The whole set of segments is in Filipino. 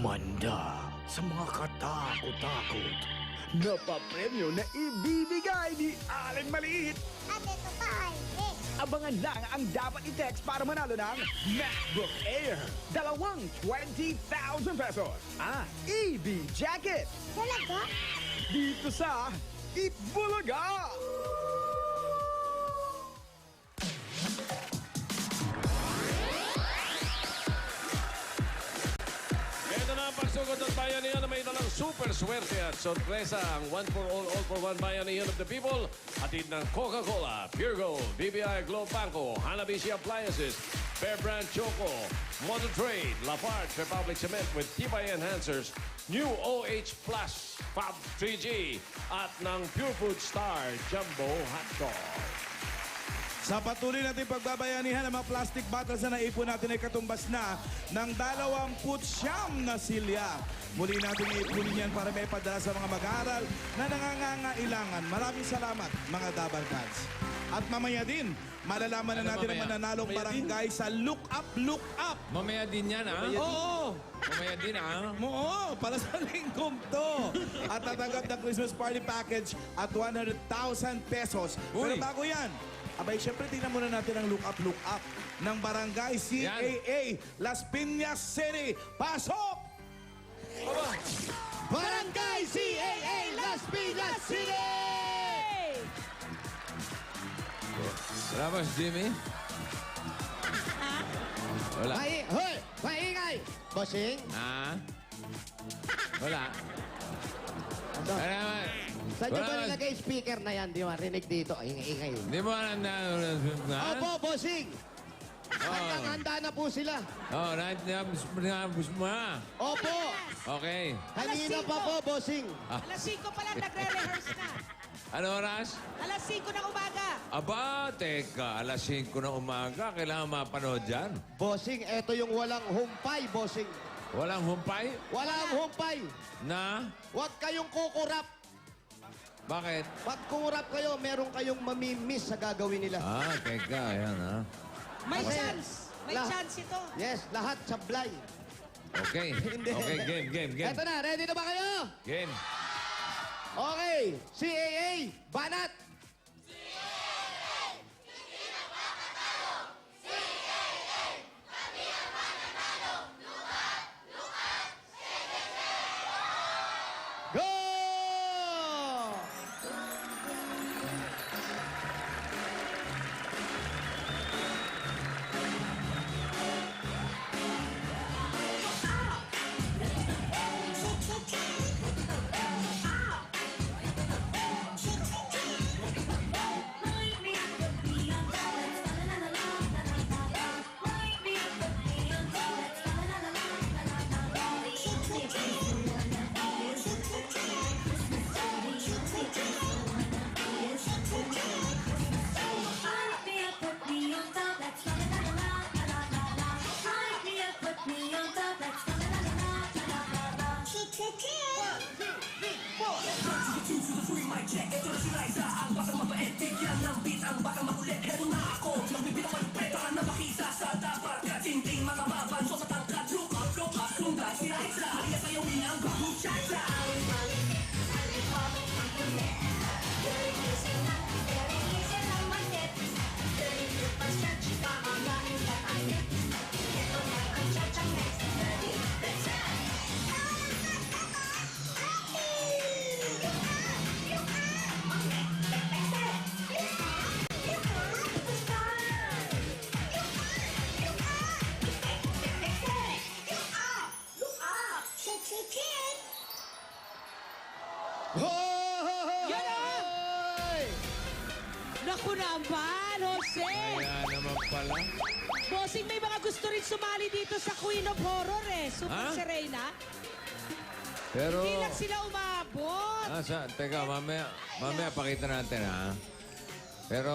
Kumanda sa mga katakot-takot na papremyo na ibibigay ni Aling Maliit. At ito pa ay Abangan lang ang dapat i-text para manalo ng MacBook Air. 20,000 pesos. EB Jacket. talaga? Dito sa Itbulaga. Ito na ang pagsugod ng bayanihan na may dalang super swerte at sorpresa ang one for all for one bayanihan of the people. Hatid ng Coca-Cola, Pure Gold, BBI Globe Banco, Hanabishi Appliances, Bear Brand Choco, Motor Trade, Lafarge Republic Cement with Tibay Enhancers, New OH Plus, Fab 3G, at ng Pure Food Star Jumbo Hotdog. Sa patuloy natin pagbabayanihan ng mga plastic bottles na naipon natin ay katumbas na ng 29 na silya. Muli natin iipunin yan para may padala sa mga mag-aaral na nangangailangan. Maraming salamat mga Dabar Cats. At mamaya din, malalaman na natin ang mananalong barangay sa Look Up, Look Up. Mamaya din yan, ha? Oo! Mamaya din, ha? Oo, para sa linggong to. At tatanggap ng Christmas party package at 100,000 pesos. Pero Uy. bago yan, abay, syempre tingnan muna natin ang Look Up ng Barangay CAA, Las Piñas City. Pasok! Barangay CAA, Las Piñas City! Wala ba si Jimmy? Wala. Hoy! Maingay! Bossing? Ha? Wala. Ano? Wala naman. Saan nyo Wala ba naman. nilagay speaker na yan? Di ba? Rinig dito. Ay, ingay. Hindi mo alam na... Opo, bossing! Handa na po sila. Oh, nabus mo na. Opo! Okay. Kanina pa po, bossing. Alas 5 pa lang nagre-rehearse na. Ano oras? Alas 5 ng umaga. Aba, teka. Alas 5 ng umaga. Kailangan mapanood dyan. Bossing, eto yung walang humpay, bossing. Walang humpay? Walang humpay. Na? Huwag kayong kukurap. Bakit? Pag kurap kayo, meron kayong mamimiss sa gagawin nila. Ah, teka. Ayan, ha? May Okay. chance. May Lahat. chance ito. Yes, lahat sablay. Okay. Hindi. Okay, game. Eto na, ready na ba kayo? Game. Okay, CAA, banat! Go! Hoy! Naku naman, Jose. Kaya naman pala. Bossing, may mga gusto rin sumali dito sa Queen of Horror eh. Super Ha? Serena. Pero... Hindi lang sila umabot. Teka, mamaya pakita natin, ha? Pero...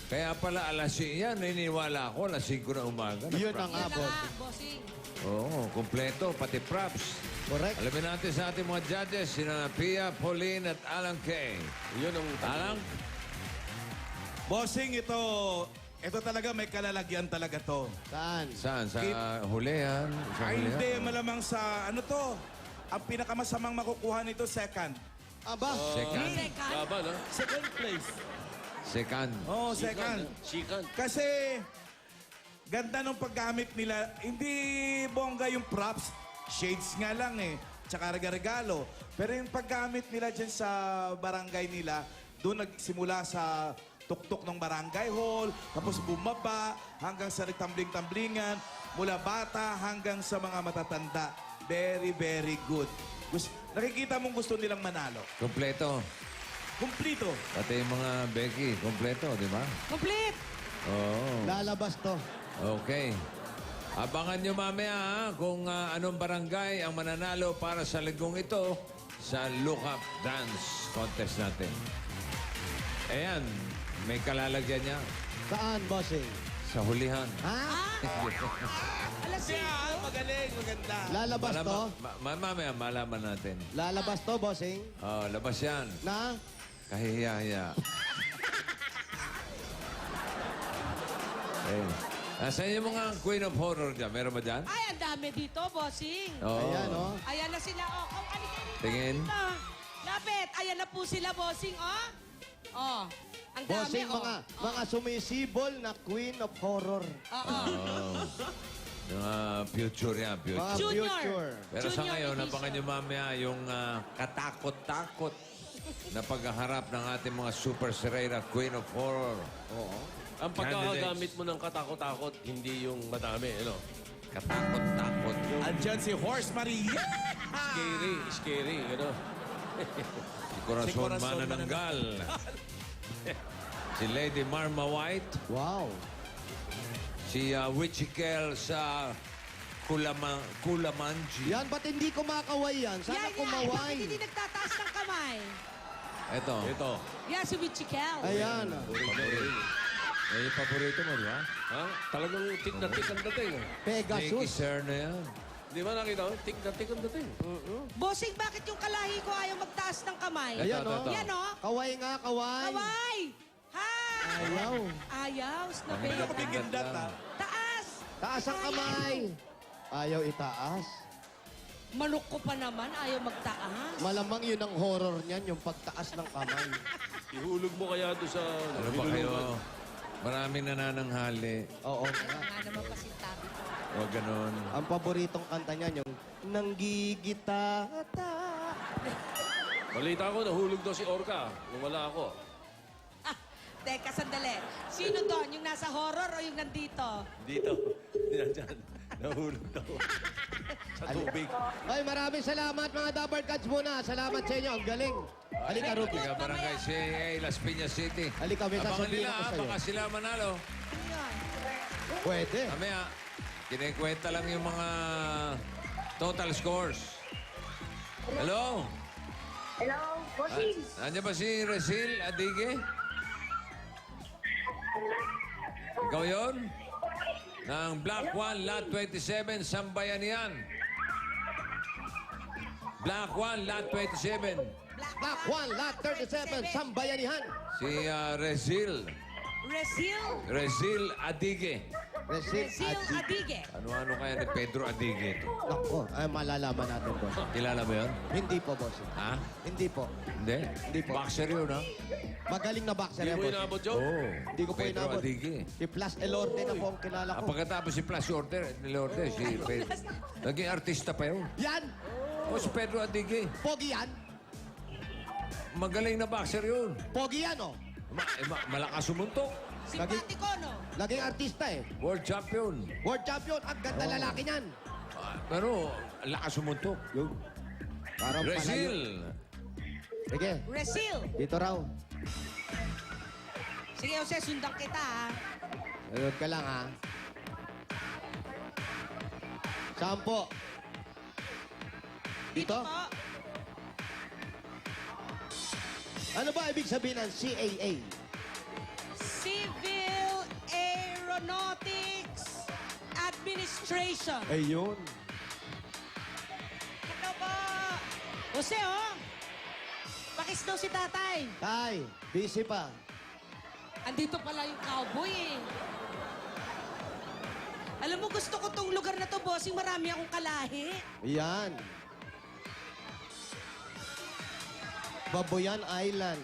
Kaya pala alas 5 yan, naniniwala ako, alas 5 na umaga. Yun na nga, Yan na boss. nga, bossing. Oo, kompleto, pati props. Correct. Alamin natin sa ating mga judges, sina Pia, Pauline at Alan Kay. Yun ang Alan? Bossing, ito Ito talaga may kalalagyan talaga to. Saan? Saan? Sa hulihan? Sa Ay, hulihan? hindi, malamang sa ano to. Ang pinakamasamang makukuha nito, second. Aba, Second. Laban, ha? Second place. Second. Oh, second. Sikan. Kasi, ganda ng paggamit nila. Hindi bongga yung props. Shades nga lang eh. Tsaka regalo. Pero yung paggamit nila dyan sa barangay nila, doon nagsimula sa tuktok ng barangay hall, tapos bumaba hanggang sa tambling-tamblingan, mula bata hanggang sa mga matatanda. Very, very good. Nakikita mong gusto nilang manalo. Kompleto. Kumplito. Pati yung mga Becky, kompleto, di ba? Complete! Oo. lalabas to. Okay. Abangan nyo mamaya ha, kung anong barangay ang mananalo para sa linggong ito sa Look Up Dance Contest natin. Ayan, may kalalagyan niya Saan, bossing? sa hulihan. Ha? Alas 5. Magaling, maganda. Lalabas to? Mamaya malaman natin. Lalabas to, bossing? Oh, labas yan. Na? Kahihiya-hiya. Eh, nasaan yung mga Queen of Horror dyan? Meron ba dyan? Ay, ang dami dito, bossing. Oo. Ayan, oh. Ayan na sila. Oh, ano kayo dito? Tingin. Dito. Lapit. Ayan na po sila, bossing. Oh. Oh. Ang dami, Bossing, oh. mga sumisibol na Queen of Horror. Oo. Oh. Mga future yan, Mga future. Junior. future. Pero sa Junior ngayon, edition. napangan nyo mamaya yung katakot-takot na paghaharap ng ating mga super serena Queen of Horror. Oo. Ang pagkakagamit mo ng katakot-takot, hindi yung madami, ano? Katakot-takot. Andyan si Horse Maria. Scary, ano? Si Corazon Si Corazon Manananggal. Si Lady Marma White. Wow. Si Wichikel sa Kulamanji. Yan, ba't hindi kumakaway yan? Sana Yan, yan. kumaway. Bakit hindi nagtataas ng kamay? Ito. Ito. Yan, si Wichikel. Ayan. Eh, paborito mo, di ba? Ha? Talagang tik na tik ang dating. Nicky Pegasus. Serna yan. Di ba nakita mo? Tik na tik ang dating. Bossing, bakit yung kalahi ko ayaw magtaas ng kamay? Ayan, Ito, oh. ito. Yan, oh. Kaway nga, kaway. Kaway! Ha! Ayaw. Ayaw, Hindi snabela. ako bigindat, ha? Taas! Taas ang kamay. Ayaw itaas. Manok ko pa naman, ayaw magtaas. Malamang yun ang horror niyan, yung pagtaas ng kamay. Ihulog mo kaya doon sa... Ano ba kayo? Maraming nanananghali. Oo. Nga naman pasintabi ko. O ganun. Ang paboritong kanta niyan, yung Nanggigitata. Balita ko, nahulog daw si Orca nung wala ako. Ah, teka, sandali. Sino doon? Yung nasa horror o yung nandito? Dito. Yan dyan. Nahulog daw. Sa tubig. Ay, maraming salamat mga Dabber Cats muna. Salamat sa inyo. Ang galing. Halika, Ruby. Tiga Barangay CAA, Las Piñas City. Halika, may Abangan sasabihin nila, ako sa'yo. baka sila manalo. Ano yun? Pwede. Mamaya, kinikwenta lang yung mga total scores. Hello? Hello, bossing. Nandiyan ba si Resil Adige? Ikaw yun? Ng Black 1, Lot 27, Sambayanihan. Black 1, Lot 27. Black 1, Lot 37, Sambayanihan. Si Resil. Resil Adige. Resil Resil Adige. Ano-ano kaya ni Pedro Adige ito? Nako, ay malalaman natin po. Kilala mo yun? Hindi po, boss. Ha? Hindi po. Hindi? Hindi po. Boxer yun, ha? Magaling na boxer Hindi yan, mo boss. inabot, Joe? Oo. Hindi ko po Pedro inabot. Adige. Si Plus Elorte na po ang kilala ko. Pagkatapos si Plus Elorte, si Pedro. Naging artista pa yun. Yan! O si Pedro Adige. Pogi yan! Magaling na boxer yun. Pogi yan, oh! Malakas sumuntok. Simpatiko, no? Laging artista eh. World champion. World champion. Ang ganda lalaki niyan. Pero, lakas sumuntok. Parang palayo. Resil. Sige, Resil. dito raw. Sige, Jose, sundan kita, ha? Nanood ka lang, ha? Sampo. Dito? po. Ano ba ibig sabihin ng CAA? Civil Aeronautics Administration. Ayun. Ito po. Jose, oh. Pakis daw si tatay. Tay, busy pa. Andito pala yung cowboy, eh. Alam mo, gusto ko tong lugar na to, bossing. Marami akong kalahi. Yan. Baboyan Island.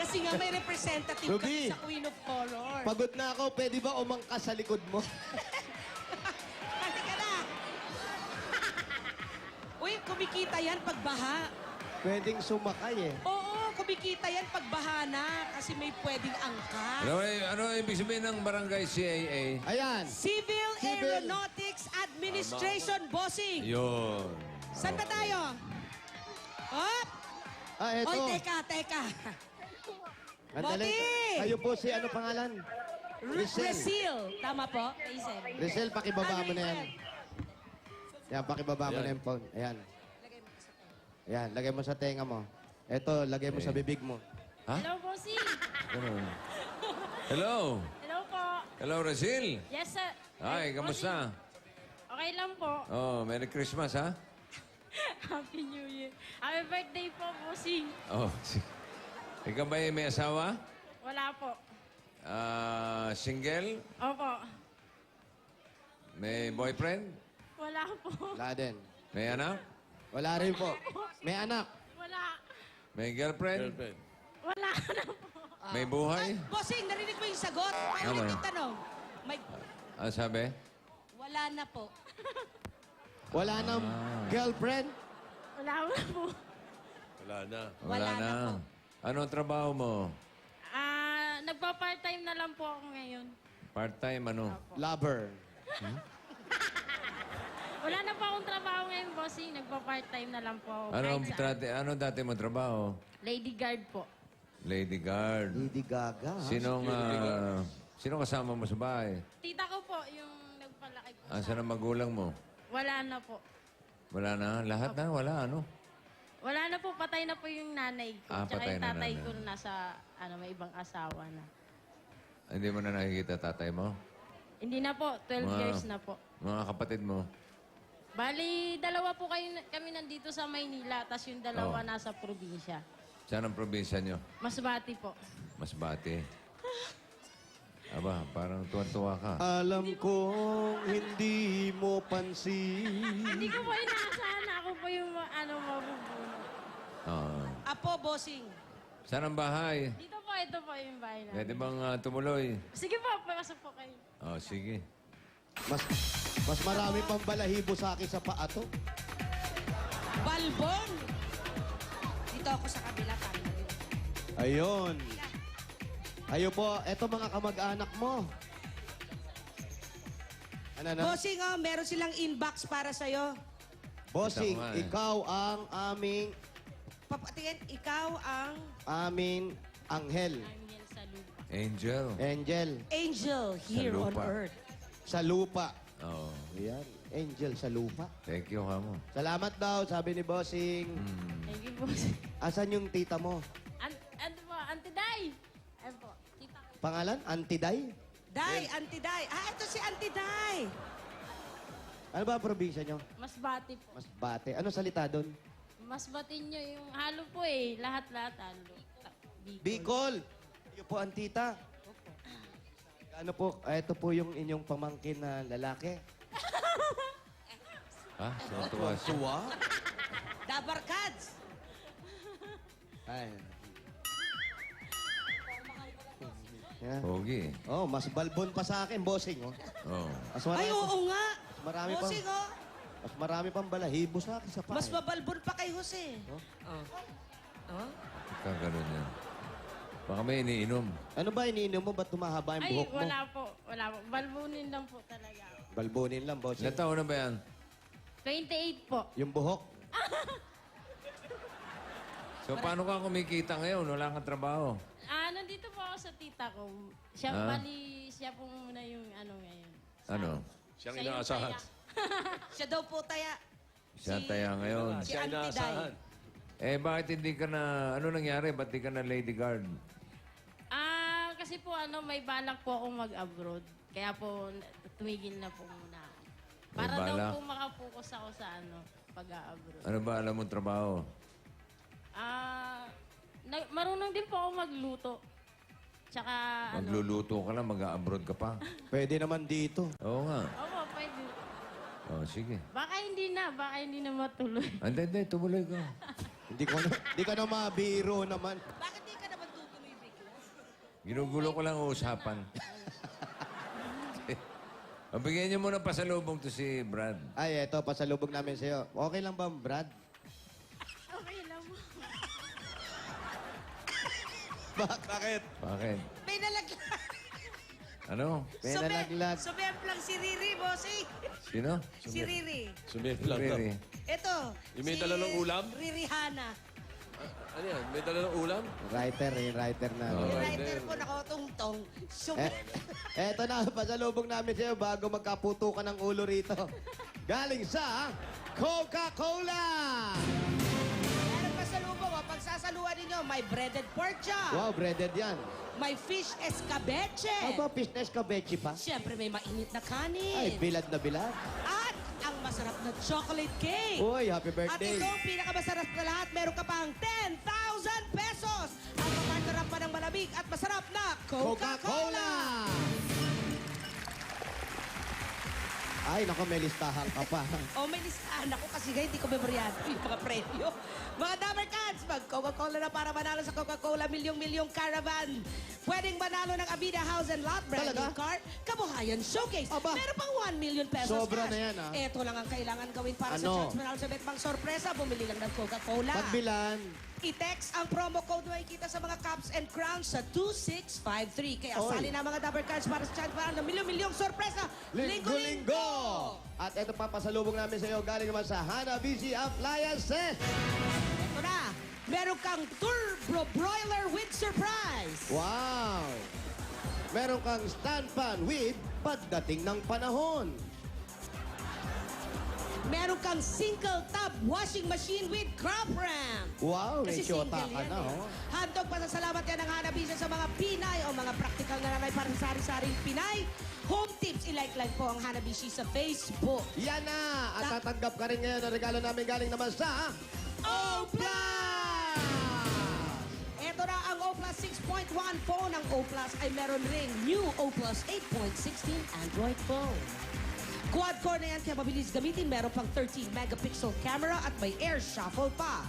Kasi nga may representative Ruby. kami sa Queen of Horror. Pagod na ako, pwede ba umangkas sa likod mo? Halika na. Uy, kumikita yan pag baha. Pwedeng sumakay eh. Oo, kumikita yan pag baha na kasi may pwedeng angkas. Ano ibig sabihin ng barangay CAA? Ayan. Civil Civil. Aeronautics Administration, bossing. Yun. Saan ba tayo? Hop! Ah, eto. Oy, teka. Andali. Boti! Kayo po si ano pangalan? Rizal. Brazil. Tama po? Rizal. Rizal, pakibaba mo na yan. Rizal. Yan, pakibaba mo na yung phone. Ayan. Ayan, lagay mo sa tenga mo. Eto, lagay mo sa bibig mo. Ha? Hello, bossing. Ganun. Hello. Hello po. Hello, Rasil. Yes, sir. Hi, kamusta? Okay lang po. Oh, Merry Christmas, ha? Happy New Year. Happy birthday po, bossing. Oh, ikaw ba may asawa? Wala po. Single? Opo. May boyfriend? Wala po. Wala din. May anak? Wala rin po. May anak. Wala. May girlfriend? Wala na po. May buhay? Ay, bossing, narinig mo yung sagot? Paano Ano? yung tanong? May... Ano sabi? Wala na po. Wala nang girlfriend. Wala na po. Wala na. Wala na po. Anong trabaho mo? Nagpa-part-time na lang po ako ngayon. Part-time, ano? Lover. Wala na po akong trabaho ngayon, bossing. Nagpa-part-time na lang po ako. Ano dati mo trabaho? Lady guard po. Lady guard. Lady Gaga. ha? Sinong kasama mo sa bahay? Tita ko po, yung nagpalaki po. Asan ang magulang mo? Wala na po. Wala na? Lahat na? Wala, ano? Wala na po, patay na po yung nanay ko. Ah, Tsaka patay yung na tatay nanay. ko nasa, may ibang asawa na. Hindi mo na nakikita tatay mo? Hindi na po, 12 years na po. Mga kapatid mo? Bali, dalawa po kami nandito sa Maynila, tas yung dalawa nasa probinsya. Saan ang probinsya nyo? Masbati po. Masbate. Aba, parang tuwan-tuwa ka. Alam kong hindi mo pansin. Hindi ko po inaasahan na ako po yung mabubunod. Oo. Apo, bossing. Saan ang bahay? Dito po, ito po yung bahay namin. Pwede bang tumuloy? Sige po, pasok po kayo. Oh, sige. Mas marami pang balahibo sa akin sa paa to. Balbon. Dito ako sa kabila. Tama yun. Ayun. Ayo po, eto mga kamag-anak mo. Ano na? Bossing, oh, meron silang inbox para sa'yo. Bossing, Ito nga eh. ikaw ang aming Papatingin, ikaw ang aming anghel. I'm yan sa lupa. Angel. Angel angel here on lupa. earth. sa lupa. Oh, Ayan, angel sa lupa. thank you, Hamo. Salamat daw, sabi ni Bossing. Thank you, boss. Asan yung tita mo? Ano po, Auntie Day? Ano po, tita ko. Pangalan? Antiday? Day, Auntie Day. Ah, ito si Auntie Day. Ano ba ang probinsya nyo? Masbati po. Masbate. Ano salita doon? Masbati nyo yung halo po eh. Lahat-lahat halo. Bicol. Bicol. Iyo po ang tita. Ano po, ito po yung inyong pamangkin na lalaki. Ha? Tuwa siya. Dabarkads. Ay. Yeah. Pogi. Oh, mas balbon pa sa akin, bossing. Oh. Oh. Mas marami, Ay, oo nga. marami pang, Bossing, oh. mas marami pang balahibo sa akin sa paa. Mas eh. mabalbon pa kay Jose. Oh. Kagano'n yan. Baka may iniinom. Ano ba iniinom mo? Ba't tumahaba yung Ay, buhok mo? wala po. Wala po. Balbunin lang po talaga. Balbonin lang, bossing. Ilan taon na ba yan? 28 po. Yung buhok. So, paano ka kumikita ngayon? Wala kang trabaho. Nandito po ako sa tita ko. Siya, Ah? bali, siya po muna yung ngayon. Ano? Siyang Siya yung inaasahan. taya. Siya daw po taya. Siya taya ngayon. Si Siya Auntie Day. inaasahan. Bakit hindi ka na... Ano nangyari? Ba't di ka na lady guard? Kasi po may balak po akong mag-abroad. Kaya po, tumigil na po muna. Para balak? daw po makapokus ako sa pag-abroad. Ano ba alam mong trabaho? Marunong din po ako magluto. Tsaka ano. Magluluto ka lang, mag-abroad ka pa. Pwede naman dito. Oo nga. Opo, pwede. Oh, sige. Baka hindi na matuloy. Hindi, tumuloy ka. Hindi ka na mabiro naman. Bakit di ka naman tutuloy bigla? Ginugulo ko lang ang usapan. Bigyan niyo muna pasalubong to si Brad. Ay, eto, pasalubog namin sa'yo. Okay lang ba, Brad? Okay lang mo. Bakit? Bakit? May nalaglag. Ano? May nalaglag. Sumemp lang si Riri, bossy. Sino? Si Riri. Sumiyempre lang daw. Riri. Ito. Yung may dala ng ulam? Riri Hana. Ano yan? May dala ng ulam? Writer, yung writer na. Oh. Yung writer po nakotungtong. Eto na, pasalubog namin sa'yo bago magkaputukan ng ulo rito. Galing sa Coca-Cola! Meron pa sa lubong, pagsasaluhan ninyo, may breaded pork chop. Wow, breaded yan. May fish escabeche. Aba, fishnes kabechi pa. Siyempre, may mainit na Ay, kanin. bilad na bilad. At ang masarap na chocolate cake. Uy, happy At birthday. ito, ang pinakamasarap na lahat, meron ka pang 10,000 pesos. Ang papartnerap pa ng malamig at masarap na Coca-Cola. Ay, naku, may listahan ka pa. O may listahan ako kasi ngayon hindi ko memoryado yung mga premyo. Mga Dabber Cats, mag Coca-Cola na para manalo sa Coca-Cola Milyong-Milyong Caravan. Pwedeng manalo ng Abida House and Lot brand Talaga? new car, Kabuhayan Showcase. Aba. Meron pang 1 million pesos Sobra cash. na yan, ah. Ito lang ang kailangan gawin para Ano? sa chance manalo sa Betpang Sorpresa. Bumili lang ng Coca-Cola. Pagbilan. I-text ang promo code na makikita sa mga caps and crowns sa 2653. Kaya Oy. sali na mga Dabber Cards para sa chance para ng milyong-milyong sorpresa. Linggo-linggo! At ito pa, pasalubog namin sa iyo galing naman sa Hanabishi Appliances. Ito na, meron kang Turbo Broiler with surprise. Wow! Meron kang stand pan with pagdating ng panahon. Meron kang single tub washing machine with crop ramp. Wow, may Kasi syota single ka yan na, eh. oh. Handog pasasalamat yan ng Hanabishi sa mga Pinay o mga practical na nanay para sa sari-saring Pinay. Home tips, i-like po ang Hanabishi sa Facebook. Yan na! At tatanggap ka rin ngayon ng regalo namin galing naman sa O-Plus! Ito na ang O-Plus 6.1 phone. Ang O-Plus ay meron ring new O-Plus 8.16 Android phone. Quad-core na yan kaya mabilis gamitin. Meron pang 13 megapixel camera at may air shuffle pa.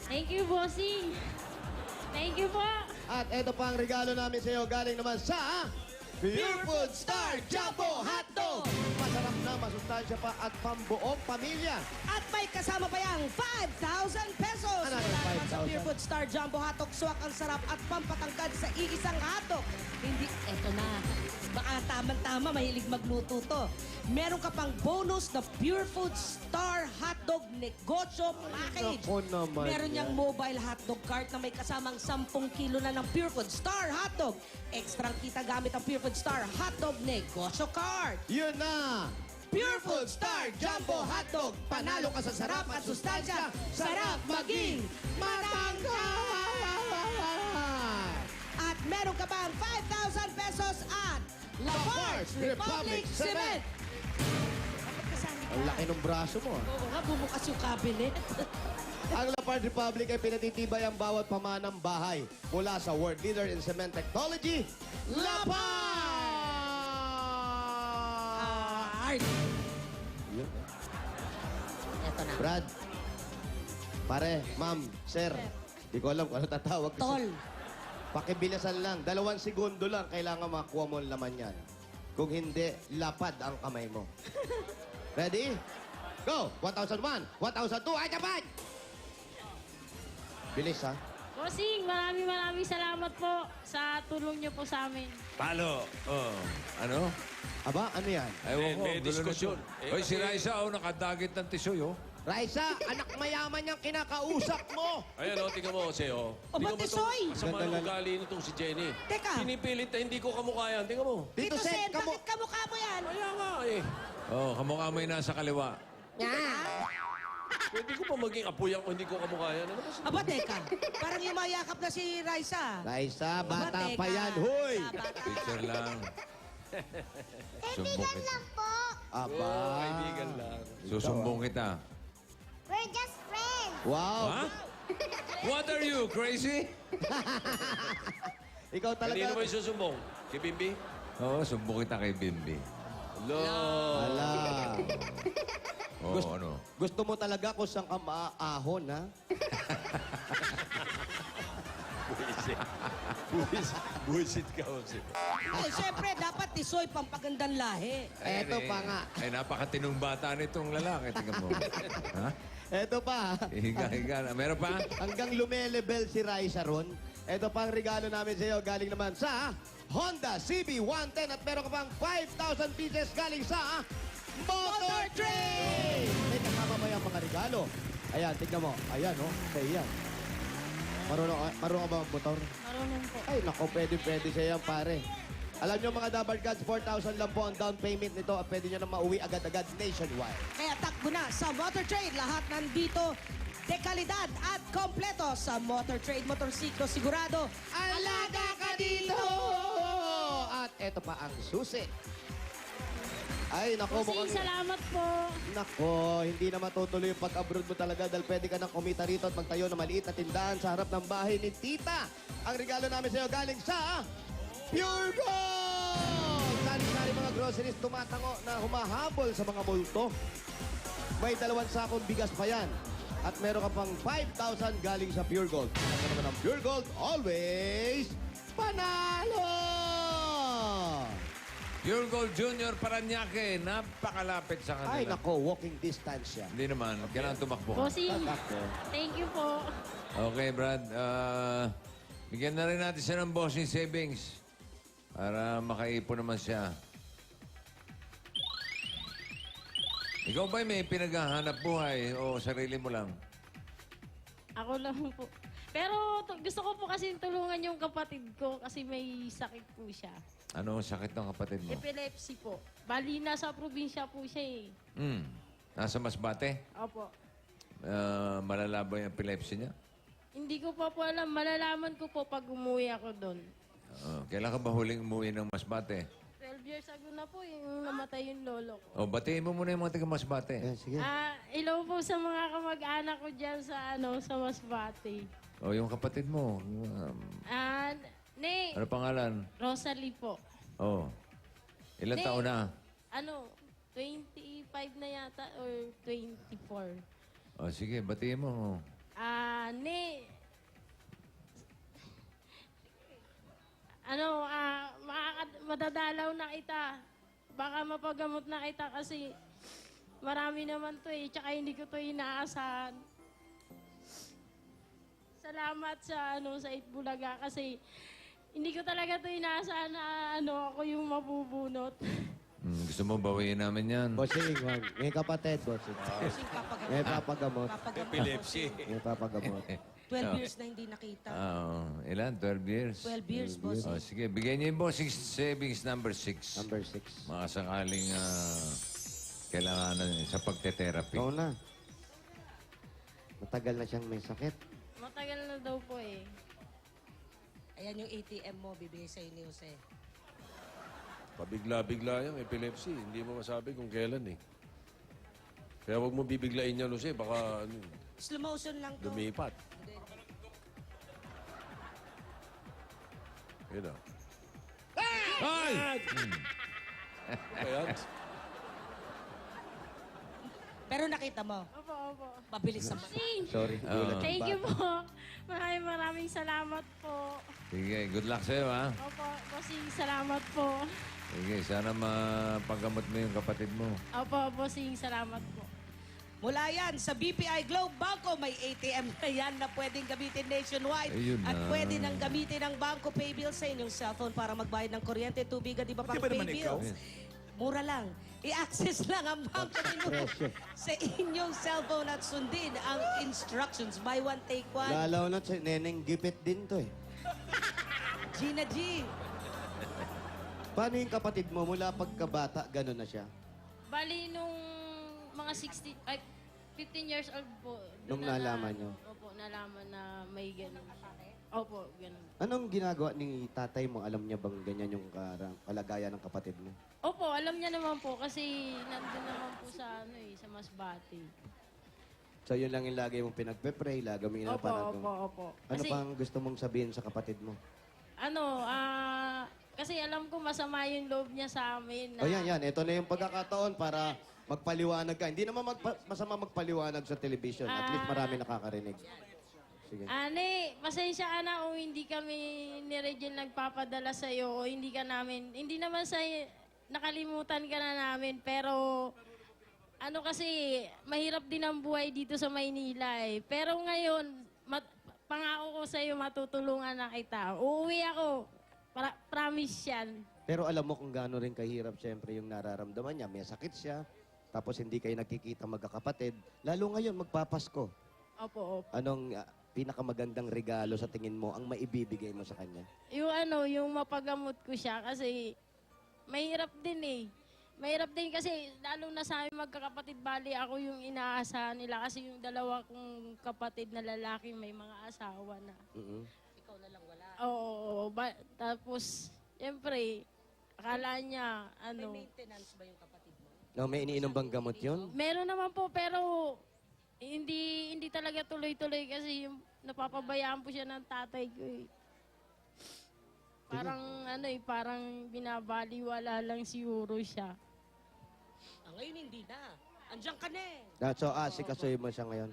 Thank you, bossing. Thank you po. At ito pa ang regalo namin sa iyo galing naman sa Pure Food Star Jumbo Hotdog! Masarap na, masustansya pa at pambuong pamilya. At may kasama pa yung 5,000 pesos. Ano Mula naman sa 5,000? Pure Food Star Jumbo Hotdog, swak ang sarap at pampatangkad sa iisang hotdog. Hindi, eto na. Baka tama-tama, mahilig magluto to. Meron ka pang bonus na Pure Food Star Hotdog Negosyo Package. Nako naman Meron yan. niyang mobile hotdog cart na may kasamang 10 kilo na ng Pure Food Star Hotdog. Extra kita gamit ang Pure Food Star Hotdog Negosyo Cart. Yun na! Pure Food Star Jumbo Hotdog! Panalo ka sa sarap at sustansya! Sarap maging matangkad! At meron ka pang 5,000 pesos at Lafarge Republic Cement. Dapat kasali ka. Ang laki ng braso mo, ah. Oo nga, bumukas yung cabinet. Ang Lafarge Republic ay pinatitibay ang bawat pamanang bahay mula sa world leader in cement technology, Lafarge! Yun. Eto na. Brad, pare, ma'am, sir, di ko alam kung ano tatawag. Tol. Pakibilisan lang, 2 segundo lang kailangan makuha mo ang laman yan. Kung hindi, lapad ang kamay mo. Ready? Go! 1,001, 1,002, ay dapat! Bilis, ha? Bossing, maraming salamat po sa tulong niyo po sa amin. Palo. Oh. Ano? Aba, ano yan? Ewan ko. May gulo na diskusyon. to. Hoy, si Raisa, oh, nakadagit ng tisoy, oh. Raisa, anak mayaman yung kinakausap mo! Ayan, o, tingnan mo, Seo. O, ba't Tisoy? Kasama ng ugali nitong si Jenny. Teka. Pinipilit na hindi ko kamukha yan. Tingnan mo. Tito Sen, bakit kamukha mo yan? Kaya nga eh. Oh, kamukha mo yung nasa kaliwa. Pwede ko pa maging apuyan kung hindi ko kamukha yan. Ano ba si... Aba, teka. Parang yumayakap na si Raisa. Raisa, bata Aba, pa teka. yan, hoy! Bata. Picture lang. Sumbong kita. Aba. Kaibigan lang. Susumbong kita. We're just friends. Wow! Ha? What are you, crazy? Ikaw talaga. Kanino mo isusumbong? Kay Bimbi? Oo, sumbong kita kay Bimbi. Hello. Ala. Oo, ano? Gusto mo talaga kung saan ka maaahon, ha? Buisit ka, Jose. Eh, syempre, dapat tisoy pampagandang lahi. Eto pa nga. Ay, napakatinong bata nitong lalaki. Tingnan mo. Ha? Eto pa. Higa-higa na. Meron pa? Hanggang lumelevel si Raisa ron. Eto pa ang regalo namin sa iyo. Galing naman sa Honda CB110 at meron ka pang 5,000 pieces galing sa Motor Trade! May kasama ba yung mga regalo? Ayan, tignan mo. Ayan, oh. Kaya yan. Marunong ka ba motor? Marunong po. Ay, nako, pwede sa yan, pare. Alam nyo mga Dabar Gods, 4,000 lang po ang down payment nito at pwede nyo na mauwi agad-agad nationwide. Kaya takbo na sa Motor Trade. Lahat nandito, dekalidad at kompleto sa Motor Trade. Motorsiklo sigurado. Alaga ka dito! At eto pa ang susi. Ay, nako, Bossing, salamat po. Nako, hindi na matutuloy yung pag-abroad mo talaga dahil pwede ka nang kumita rito at magtayo ng maliit na tindahan sa harap ng bahay ni Tita. Ang regalo namin sa iyo galing sa Pure Gold! Sari-sari mga groceries tumatango na humahabol sa mga multo. May 2 sakong bigas pa yan. At meron ka pang 5,000 galing sa Pure Gold. At naman ang Pure Gold, always panalo! Pure Gold Junior Paranaque. Napakalapit sa kanila. Ay, nako, walking distance yan. Hindi naman. Kailangan tumakbo ka. Bossing, thank you po. Okay, Brad. Bigyan na rin natin siya ng bossing savings para makaipon naman siya. Ikaw ba may pinaghahanap buhay o sarili mo lang? Ako lang po. Pero gusto ko po kasi tulungan yung kapatid ko kasi may sakit po siya. Ano ang sakit ng kapatid mo? Epilepsy po. Bali, nasa probinsya po siya eh. Nasa Masbate? Opo. Malala ba yung epilepsy niya? Hindi ko pa po alam. Malalaman ko po pag umuwi ako doon. Kailan ka ba huling umuwi ng Masbate? 12 years ago na po yung namatay yung lolo ko. Batiin mo muna yung mga taga Masbate. Sige. Hello po sa mga kamag-anak ko dyan sa Masbate. Yung kapatid mo. Ano pangalan? Rosalie po. Ilan Ne. taon na? 25 na yata or 24. Sige, batiin mo. Madadalaw na kita. Baka mapagamot na kita kasi marami naman to eh. Tsaka hindi ko to inaasahan. Salamat sa Itbulaga kasi hindi ko talaga to inaasahan na ako yung mabubunot. Gusto mo bawiin namin yan? Bossing, may kapatid, bossing. May papagamot. Epilepsy. May papagamot. 12 years na hindi nakita. Ilan? 12 years? 12 years, boss. Sige, bigyan niyo yung bossing savings number 6. Number 6. Mga sakaling kailangan sa pagte-therapy. Ikaw na. Matagal na siyang may sakit. Matagal na daw po eh. Ayan yung ATM mo, bibigay sa'yo ni Jose. Pabigla-bigla yung epilepsy. Hindi mo masabi kung kailan eh. Kaya huwag mo bibiglain yan, Jose. Baka Slow motion lang to. lumipat. Yun na. Ay! Kaya, Pero nakita mo, Opo. mabilis sa Bossing, Sorry. gulat thank yung you bata. po. Maraming salamat po. Sige, good luck sa'yo, ha? Opo, Bossing, salamat po. Sige, sana mapagamot mo yung kapatid mo. Opo, Bossing, salamat po. Mula yan sa BPI Globe Banco, may ATM na yan na pwedeng gamitin nationwide. Ayun At na. pwede nang gamitin ang Banco Pay Bills sa inyong cellphone para magbayad ng kuryente, tubig, at iba pang Di ba pay naman ikaw? bills. Mura lang. I-access lang ang Banco Minuto sa inyong cellphone at sundin ang instructions. Buy one, take one. Lalaw na si Neneng Gipit din to eh. Gina G. Paano yung kapatid mo mula pagkabata, gano'n na siya? Bali, nung mga 15 years old po. Nung nalaman niyo? Opo, nalaman na may ganun. Opo, ganun. Anong ginagawa ni tatay mo? Alam niya bang ganyan yung kalagayan ng kapatid mo? Opo, alam niya naman po kasi nandun naman po sa sa Masbate. So yun lang yung lagi mong pinagpe-pray, lagi mo Opo, parang... opo. Ano Kasi, pang gusto mong sabihin sa kapatid mo? kasi alam ko masama yung loob niya sa amin. O yan. Ito na yung pagkakataon para magpaliwanag ka. Hindi naman masama magpaliwanag sa television. At least marami nakakarinig. Sige. Pasensya ka na kung hindi kami ni Regine nagpapadala sa'yo o hindi naman nakalimutan ka na namin. Pero, kasi, mahirap din ang buhay dito sa Maynila eh. Pero ngayon, pangako ko sa'yo, matutulungan na kita. Uuwi ako. Promise yan. Pero alam mo kung gaano rin kahirap siyempre yung nararamdaman niya. May sakit siya. Tapos hindi kayo nagkikita magkakapatid. Lalo ngayon, magpapasko. Opo. Anong pinakamagandang regalo sa tingin mo ang maibibigay mo sa kanya? Yung mapagamot ko siya kasi mahirap din eh. Mahirap din kasi lalo na sa amin magkakapatid, bali ako yung inaasahan nila kasi yung dalawa kong kapatid na lalaki may mga asawa na. Ikaw na lang wala. Oo. Tapos, siyempre, akala niya, May maintenance ba yung kapatid mo? No, may iniinom bang gamot yun? meron naman po pero hindi talaga tuloy-tuloy kasi yung napapabayaan po siya ng tatay ko eh. Parang binabaliwala lang siguro siya. Ngayon hindi na. Andiyan ka na eh. So, asikasuhin mo siya ngayon.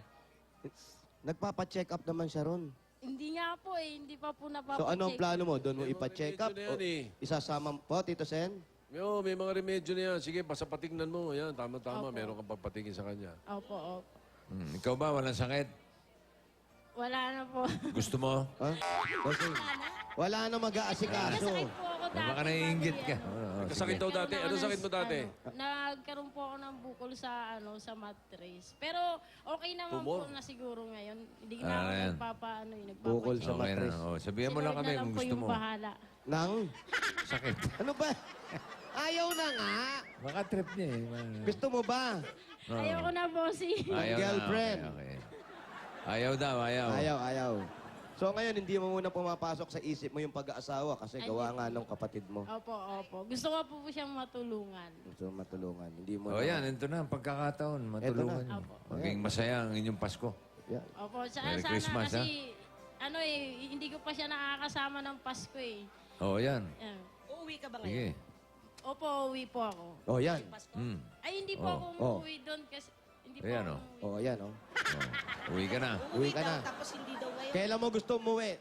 Nagpapacheck up naman siya ron. Hindi nga po eh, hindi pa po napapacheck. So, anong plano mo? Doon mo ipa-check up? Remedyo na yan O isasama po, Tito Sen? May mga remedyo na yan. Sige, basta patignan mo. Yan, tama-tama. Opo. Meron kang papatingin sa kanya. Opo. Ikaw ba, walang sakit? Wala na po. Gusto mo? Ha? Kasi wala na mag-aasikaso. Nasakit po ako dati. Baka naiingit ka. bago yan. Oo, Kasakit sige. daw dati. Ano sakit mo dati? Nagkaroon po ako ng bukol sa mattress. Pero okay naman Tumor? po na siguro ngayon. Hindi na ako Ah, yan. nagpapacheck. Bukol sa Okay na. mattress. Oh, sabihan mo lang kami kung gusto mo. bahala. Nang? Sakit. Ano ba? Ayaw na nga. Baka trip niya eh. Gusto mo ba? Oo. Ayoko na, bossy. Ayaw na, Girlfriend. Okay. Ayaw daw, ayaw. Ayaw. So ngayon, hindi mo muna pumapasok sa isip mo yung pag-aasawa kasi gawa nga ng kapatid mo. Opo. Gusto ko po siyang matulungan. So matulungan. Hindi mo O yan, ito na ang pagkakataon. Matulungan na. niyo. Maging masaya ang inyong Pasko. Yan. Opo, Merry sana Christmas, kasi, hindi ko pa siya nakakasama ng Pasko eh. O yan. Yan. Uuwi ka ba ngayon? Sige. Opo, uwi po ako. Oh, yan. Mm. Ay, hindi po Oh. ako Oh. umuwi doon kasi hindi po Ayan, ako oh. umuwi. Oh, yan, oh. O, uwi ka na. Uwi ka na. daw, tapos hindi daw ngayon. Kailan mo gusto umuwi?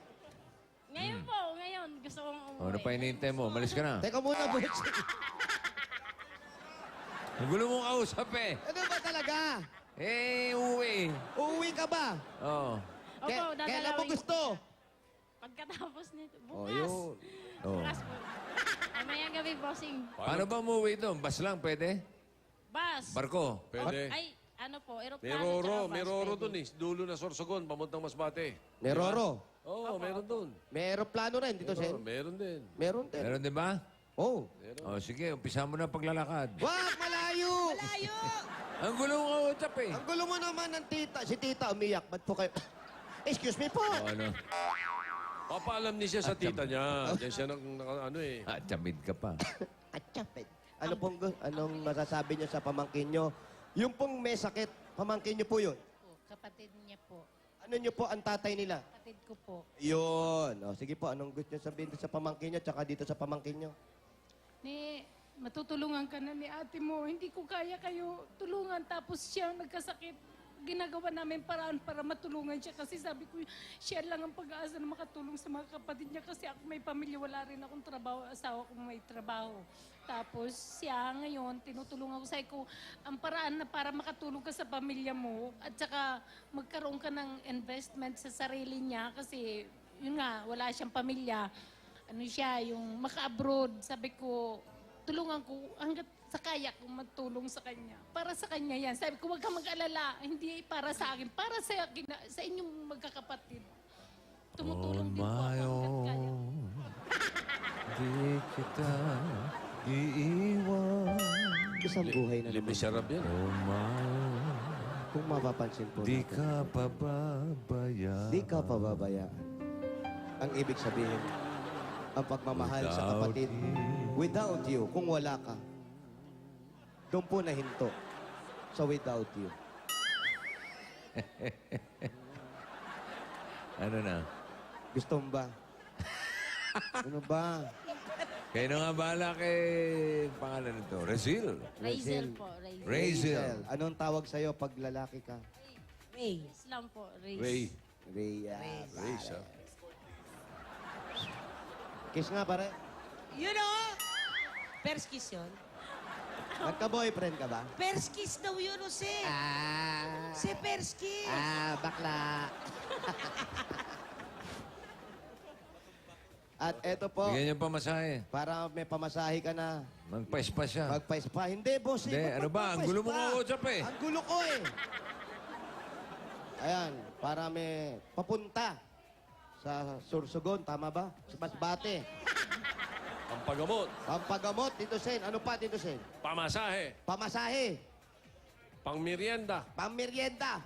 Ngayon po, ngayon. Gusto kong umuwi. O, ano pa hinihintay mo? Malis ka na. Teka muna, Butch. Ang gulo mong kausap eh. Ano ba talaga? Uwi. Uuwi ka ba? Oo. Opo, Kailan mo dadalawin ko gusto? siya. Pagkatapos nito. Oh, Bukas. yun. Oh. Bukas po. Mamayang gabi, bossing. Paano ba umuwi doon? Bus lang, pwede? Bus. Barko? Pwede. Ay, aeroplano. May Roro dun eh. Dulo na Sorsogon, pamuntang Masbate. May Roro. Oo, meron dun. May aeroplano rin dito, Sen. Meron din. Meron din. Meron din ba? Oh. O, sige, umpisa mo na paglalakad. Wag, malayo! Tayo! Ang gulo mong kausap eh. Ang gulo mo naman ng tita. Si tita umiyak. Ba't po kayo? Excuse me po. O, ano? Papaalam niya siya sa tita niya. Diyan siya ano eh. Chamid ka pa. At chapit. Anong masasabi niyo sa pamangkin niyo? Yung pong may sakit, pamangkin niyo po yun. Kapatid niya po. Ano niyo po ang tatay nila? Kapatid ko po. Yun. O, sige po, anong gusto niyo sabihin dito sa pamangkin niyo tsaka dito sa pamangkin niyo? Matutulungan ka na ni ate mo. Hindi ko kaya kayo tulungan. Tapos siya nagkasakit. Ginagawa namin paraan para matulungan siya. Kasi sabi ko, siya lang ang pag-aasa na makatulong sa mga kapatid niya. Kasi ako may pamilya, wala rin akong trabaho. Asawa ko may trabaho. Tapos siya ngayon, tinutulungan ko. Sabi ko, ang paraan na para makatulong ka sa pamilya mo at saka magkaroon ka ng investment sa sarili niya. Kasi yun nga, wala siyang pamilya. Ano siya, yung maka-abroad. Sabi ko, tulungan ko hanggat sa kaya kong magtulong sa kanya. Para sa kanya yan. Sabi ko, huwag kang mag-alala. Hindi para sa akin. Para sa inyong magkakapatid. Tumutulong din po ako hanggat kaya. Di kita iiwan. Isang buhay na naman. Limisarap yan. Oh my, Kung mapapansin po di natin. ka pababayaan. Di ka pababayaan. Ang ibig sabihin, ang pagmamahal sa Without kapatid, without you, kung wala ka, doon po nahinto sa without you. Ano na? Gusto mo ba? Ano ba? Kayo na nga bahala kay pangalan nito. Rezil. Razel po, Razel. Razel. Anong tawag sa'yo pag lalaki ka? Ray. Islam po, Ray. Rhea. Ray siya. Kiss nga, pare. You know? First kiss yun. Nagka-boyfriend ka ba? First kiss daw yun, Jose. Si first kiss. Bakla. At eto po, Bigyan niyo pa masahe. para may pamasahe ka na. Magpa-spa siya. Magpa-spa. Hindi, boss. Hindi, ano ba? Ang gulo mo nga, Ochap, eh. Ang gulo ko eh. Ayan, para may papunta sa Sursugon, tama ba? Sa Masbate. Pampagamot. Pampagamot, Tito Sen. Ano pa, Tito Sen? Pamasahe. Pamasahe. Pangmerienda. Pammeryenda.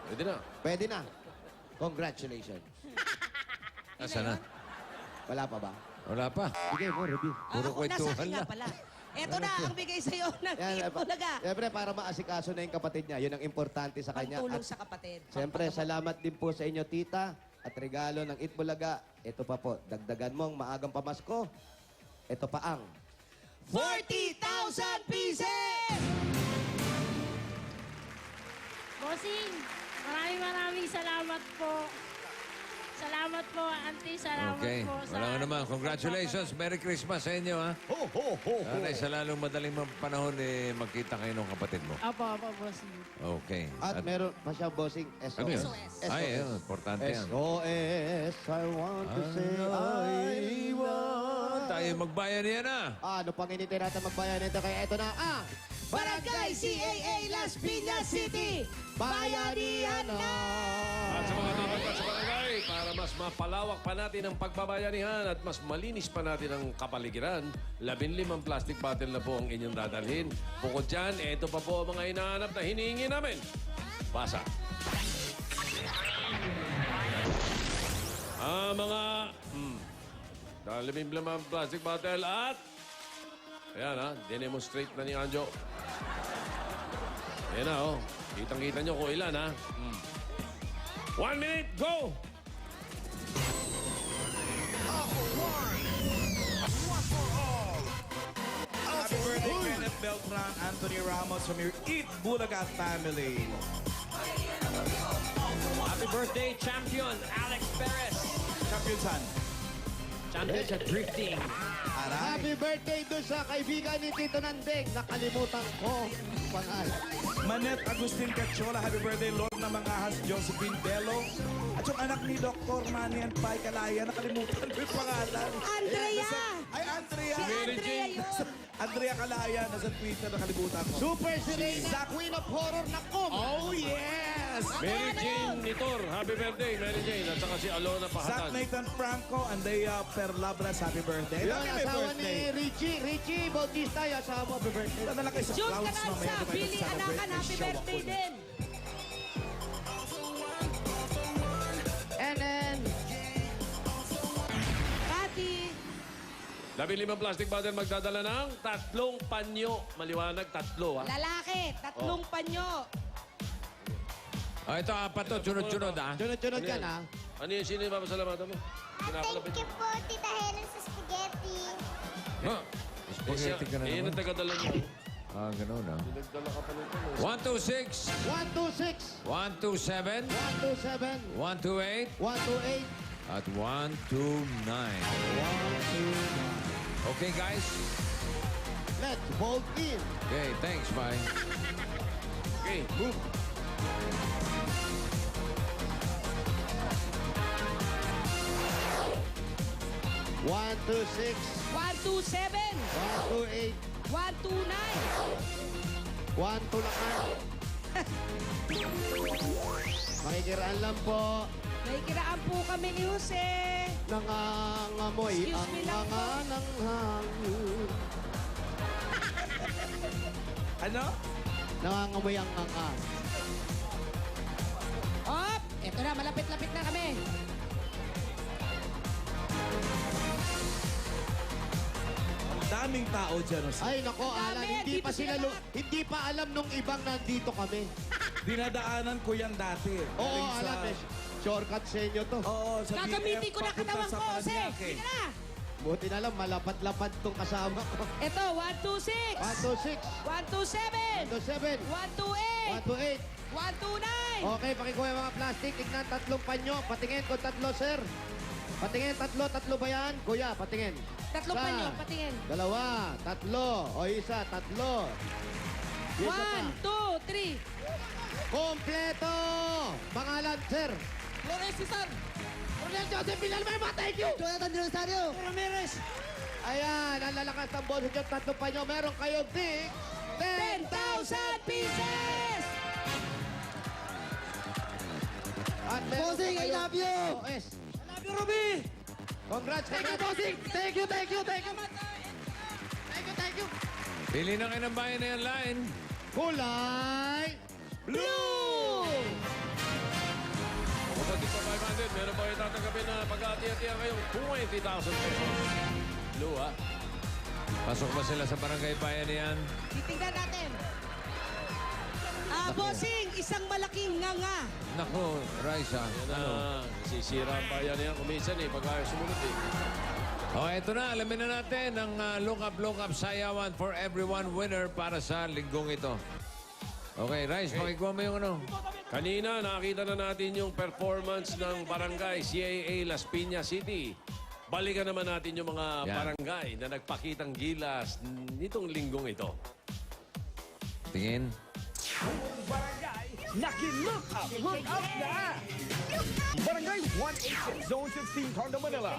Pwede na. Pwede na. Congratulations. Asa na? Wala pa ba? Wala pa. Sige mo, review. Puro Ako, nasa kwentuhan akin nga lang. pala. Ito na ang bigay sa'yo ng Itbulaga. Siyempre, para maasikaso na yung kapatid niya, yun ang importante sa kanya. Pagtulong At sa kapatid. siyempre, salamat din po sa inyo, tita. At regalo ng Itbulaga. Ito pa po, dagdagan mong maagang pamasko. Ito pa ang 40,000 pieces! Bossing, maraming salamat po. Salamat po, auntie. Salamat Okay. po. sa- Wala nga naman. Congratulations. Merry Christmas sa inyo, ha? ho, ho, ho, ho. Sana sa lalong madaling panahon, magkita kayo ng kapatid mo. Opo, bossing. Okay. At meron pa siya, bossing, SOS. Ano yun? SOS. Ay, importante yan. SOS, I want to say I want. Tayo magbayan yan, ha? Ano pang inintay natin magbayan nito? Kaya ito na ang Barangay CAA Las Piñas City! Bayanihan na! At sa mga dapat sa barangay, para mas mapalawak pa natin ang pagbabayanihan at mas malinis pa natin ang kapaligiran, 15 plastic bottle na po ang inyong dadalhin. Bukod dyan, ito pa po ang mga hinahanap na hinihingi namin. Basa. Mga 15 plastic bottle at ayan ha, dinemonstrate na ni Anjo. Ayan na oh. Kitang-kita nyo kung ilan ha. 1 minute, go! Happy birthday, Kenneth Beltran, Anthony Ramos from your Eat Bulaga family. Happy birthday, champion Alex Perez. Champion San. Champion sa drifting. Aray. happy birthday doon sa kaibigan ni Tito Nandeng. Nakalimutan ko pangalan. Manet Agustin Cachola, happy birthday, Lord ng mga has, Josephine Bello. At yung anak ni Dr. Manny and Pai Calaya, nakalimutan ko yung pangalan. Andrea! Ay, Andrea! Si Andrea yun! Andrea Calaya, nasa Twitter, nakalimutan ko. Super Serena, Queen of Horror na Kom. Oh, yes! Mary Jane Nitor, happy birthday, Mary Jane. At saka si Alona Zach Pahatan. Nathan Franco, Andrea Perlabras, happy birthday. Yun, Dami may asawa ni birthday. Richie Bautista, yung asawa mo, happy birthday. Dala kayo sa June clouds Cananza, mamaya. di ba, Billy nag-celebrate Anakan, ng happy show birthday ako. din! And then, Kati, 15 plastic bottle magdadala ng 3 panyo. Maliwanag, 3 ha. lalaki, 3 panyo. Ito, apat to. Sunod-sunod, ha? sunod-sunod ka na. Ano yung sino yung papasalamatan mo? Pinakalapit. Thank you po, Tita Helen, sa spaghetti. Huh? Spaghetti ka na Eh, naman. ang tagadala niyo. Ah, ganun, ha? Nagdala ka pa nito. 126, 126, 127, 127, 128, 128, at 129. 129. Okay, guys? Let's vote in. Okay, thanks. Bye. Okay, move. One, two, six, 127, 128, 129. 1, 2 lang. Makikiraan lang po. May kiraan po kami ni Jose. Nangangamoy Excuse ang me lang po. mga ng hangin. Ano? Nangangamoy ang mga. Hop! Ito na, malapit-lapit na kami. Daming tao dyan. oh. Ay, nako, Alan, Dami, hindi dito pa sila lahat. hindi pa alam nung ibang nandito kami. Dinadaanan ko yan dati. Oo, Galing alam eh. shortcut sa inyo to. Oo, sa Gagamitin ko na papunta katawan sa ko, Jose. Paranaque. Sige na. Buti na lang, malapad-lapad tong kasama ko. Ito, 1, 2, 6. 1, 2, 6. 1, 2, 7. 1, 2, 7. 1, 2, 8. 1, 2, 8. 1, 2, 9. Okay, pakikuha yung mga plastic. Tignan, tatlong panyo. Patingin kung tatlo, sir. Patingin, tatlo ba yan? Kuya, patingin. Tatlong Isa, panyo, patingin. Dalawa, tatlo. O isa, tatlo. Isa pa. 1, 2, 3. Kompleto! Pangalan, sir. Flores Cesar. Ronel Joseph Villalmema, thank you! Jonathan De Rosario. Ramirez. Ayan, ang lalakas ng boses yung tatlo pa nyo. Meron kayong tig 10,000 pieces! At meron Bossing, I love you! OS. I love you, Ruby! Congrats, Thank you, congrats. Bossing! Thank you, thank you, thank you! Thank you. Pili na kayo ng bayan na yan, line. Kulay Blue! Kapag ito 500, meron pa kayo tatanggapin na pag-ati-atihan ngayong 20,000 pesos. Blue, ha? Pasok ba sila sa barangay bayan na yan? Titignan natin. Bossing, isang malaking nganga. Naku, Raisa. Yan Ano? na, sisira ang bayan niya kuminsan pag ayaw sumunod O, eto na. Alamin na natin ang Look Up Sayawan for Everyone winner para sa linggong ito. Okay, Rice, pakikuha mo yung ano. Kanina, nakita na natin yung performance ng barangay CAA Las Piñas City. Balikan naman natin yung mga Yan. barangay na nagpakitang gilas nitong linggong ito. Tingin. Barangay, naki-look up na! Barangay 186, Zone 16, Tondo, Manila.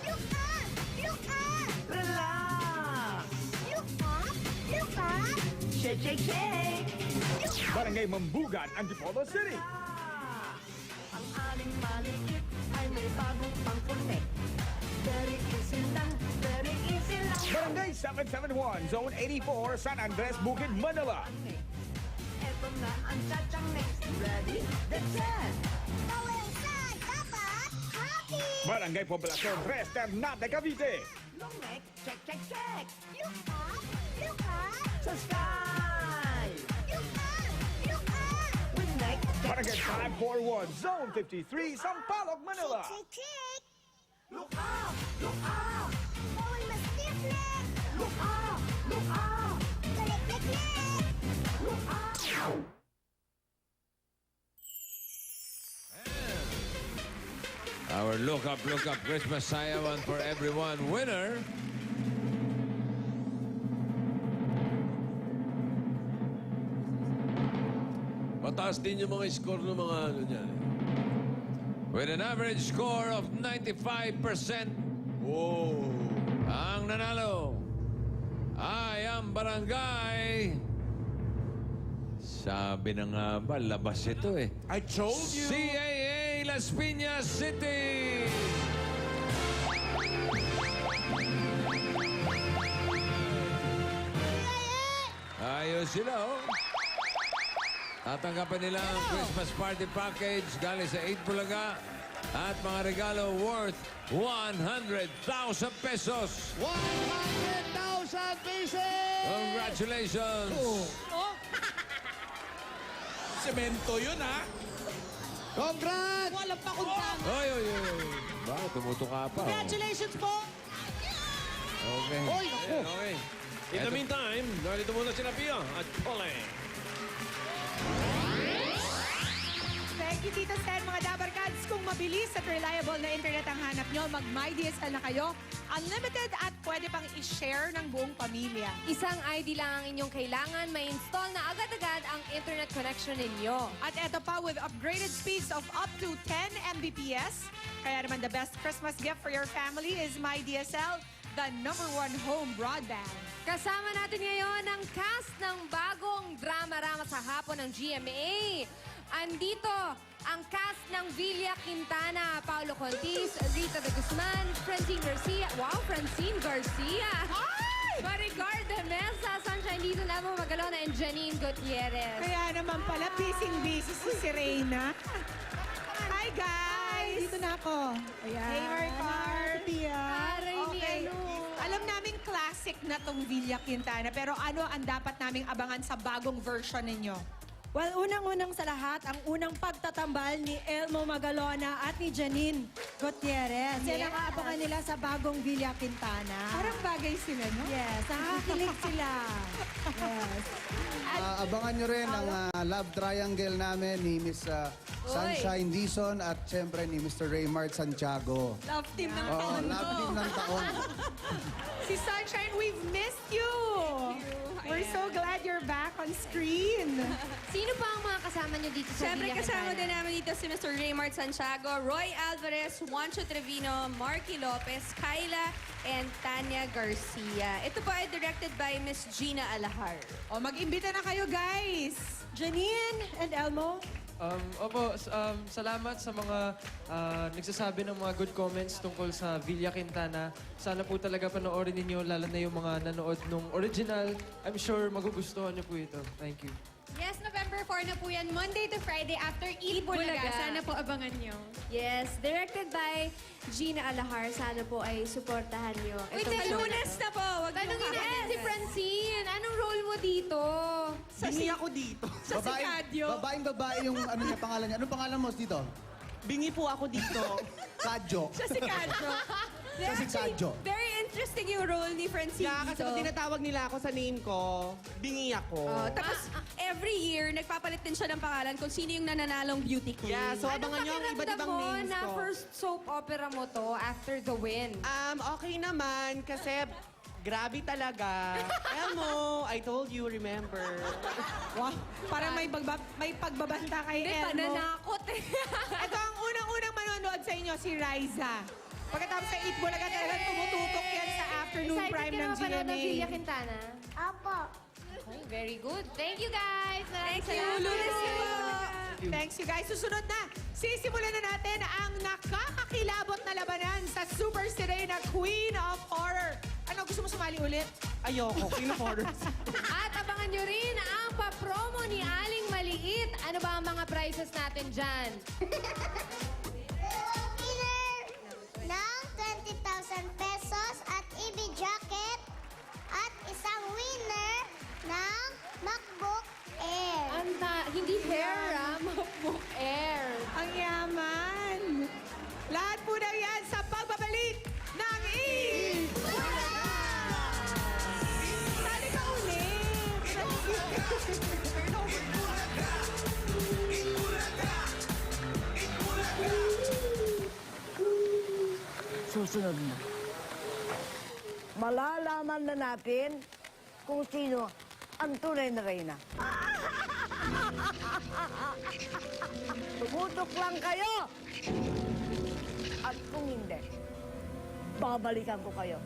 Look up! Look up! Relax! Look up! Look up! Shake, shake, shake! Barangay Mambugan, Antipolo City. Ang aling malikit ay may bagong pang-connect. Very easy lang, very easy lang. Barangay 771, Zone 84, San Andres, Bukid, Manila. Eto na ang chachang next. Ready? That's it! Kawensan, dapat happy! Barangay Poblacion 3, Ternate, Cavite. Long neck, check, check, check. Look up! Look up! Sa sky! Look up! Look up! With neck, check, Barangay 541, Zone 53, Sampaloc, Manila. Shake, shake! Look up! Look up! Bawal ma-stiff leg! Look up! Look up! Balik, leg, leg! Look up! Our Look Up Christmas Sayawan for Everyone winner. Mataas din yung mga score ng mga ano niyan. With an average score of 95%. Wow! Ang nanalo ay ang barangay. Sabi na nga ba, labas ito eh. I told you. CAA Las Piñas City! Ayos sila, oh. Tatanggapin nila ang Christmas party package galing sa 8 Bulaga at mga regalo worth 100,000 pesos. 100,000 pieces! Congratulations! Semento yun, ha? Congrats! Walang pakuntang. Oy, oy, oy. Bakit tumutuka pa? oh? Congratulations po. Okay. Oy, naku! Okay. In the meantime, narito muna sila Pia at Pole. Thank you, Tito Sen. Mga Dabarkads, kung mabilis at reliable na internet ang hanap nyo, mag-MyDSL na kayo. Unlimited at pwede pang i-share ng buong pamilya. Isang ID lang ang inyong kailangan, may install na agad-agad ang internet connection ninyo. At eto pa, with upgraded speeds of up to 10 Mbps. Kaya naman the best Christmas gift for your family is MyDSL, the #1 home broadband. Kasama natin ngayon ang cast ng bagong drama-rama sa hapon ng GMA. Andito ang cast ng Villa Quintana, Paulo Contis, Rita de Guzman, Francine Garcia. Wow, Francine Garcia! Maricar de Mesa, Sunshine Dito, Nemo Magalona, and Janine Gutierrez. Kaya naman pala, busy-busy si Reyna. Hi, guys! Dito na ako. Ayan. Hey, Maricar. Aray ni ano. Alam namin classic na tong Villa Quintana, pero ano ang dapat naming abangan sa bagong version ninyo? Well, unang-unang sa lahat, ang unang pagtatambal ni Elmo Magalona at ni Janine Gutierrez. Yan ang aabangan nila sa bagong Villa Quintana. Parang bagay sila, no? Yes, nakakilig sila. Yes. Abangan nyo rin ang love triangle namin ni Miss Sunshine Dizon at siyempre ni Mr. Raymart Santiago. Love team ng Oo, taon love ko. team ng taon. Si Sunshine, we've missed you. We're so glad you're back on screen. Sino pa ang mga kasama nyo dito sa Siyempre, Villa kasama Quintana? din namin dito si Mr. Raymart Santiago, Roy Alvarez, Juancho Trevino, Marky Lopez, Kyla, and Tanya Garcia. Ito po ay directed by Miss Gina Alahar. O, mag-imbita na kayo, guys. Janine and Elmo. Salamat sa mga nagsasabi ng mga good comments tungkol sa Villa Quintana. Sana po talaga panoorin ninyo, lalo na yung mga nanood nung original. I'm sure magugustuhan niyo po ito. Thank you. Yes, November 4 na po yan. Monday to Friday after Eat Bulaga. Sana po abangan nyo. Yes, directed by Gina Alahar. Sana po ay suportahan nyo. Wait, sa Lunes na po. Wag Tanungin natin si Francine. Anong role mo dito? Bingi ako dito. Sa Sikadyo. Babae yung ano niya, pangalan niya. Anong pangalan mo dito? Bingi po ako dito. Kadyo. Siya si Kadyo. Siya si Kadyo. Very interesting yung role ni Francine Kasi dito. pag tinatawag nila ako sa name ko, bingi ako. Tapos, every year, nagpapalit din siya ng pangalan kung sino yung nananalong beauty queen. Yeah, so abangan nyo ang iba't ibang names na ko. first soap opera mo to after the win? Okay naman kasi grabe talaga. Elmo, I told you, remember. Wow, parang may pagbabanta kay Hindi, Elmo. pananakot eh. Ito ang unang-unang manonood sa inyo, si Riza. Pagkatapos sa Eat Bulaga, talagang tumututok yan sa afternoon Excited prime ka ng na mapanood ng Villa GMA. Quintana? Opo. Okay, very good. Thank you, guys. Thank you. Lunes na po. Thanks you guys. Susunod na, sisimulan na natin ang nakakakilabot na labanan sa Super Sirena Queen of Horror. Ano, gusto mo sumali ulit? Ayoko, Queen of Horrors. At abangan nyo rin ang pa-promo ni Aling Maliit. Ano ba ang mga prizes natin dyan? Winner ng 20,000 pesos at EB jacket at isang winner ng MacBook Air. Hindi hair, MacBook Air. Ang yaman. Lahat po na yan sa pagbabalik ng Eat Bulaga! Sali ka ulit. Susunod na. Malalaman na natin kung sino ang tunay na reyna. Tumutok lang kayo! At kung hindi, babalikan ko kayo.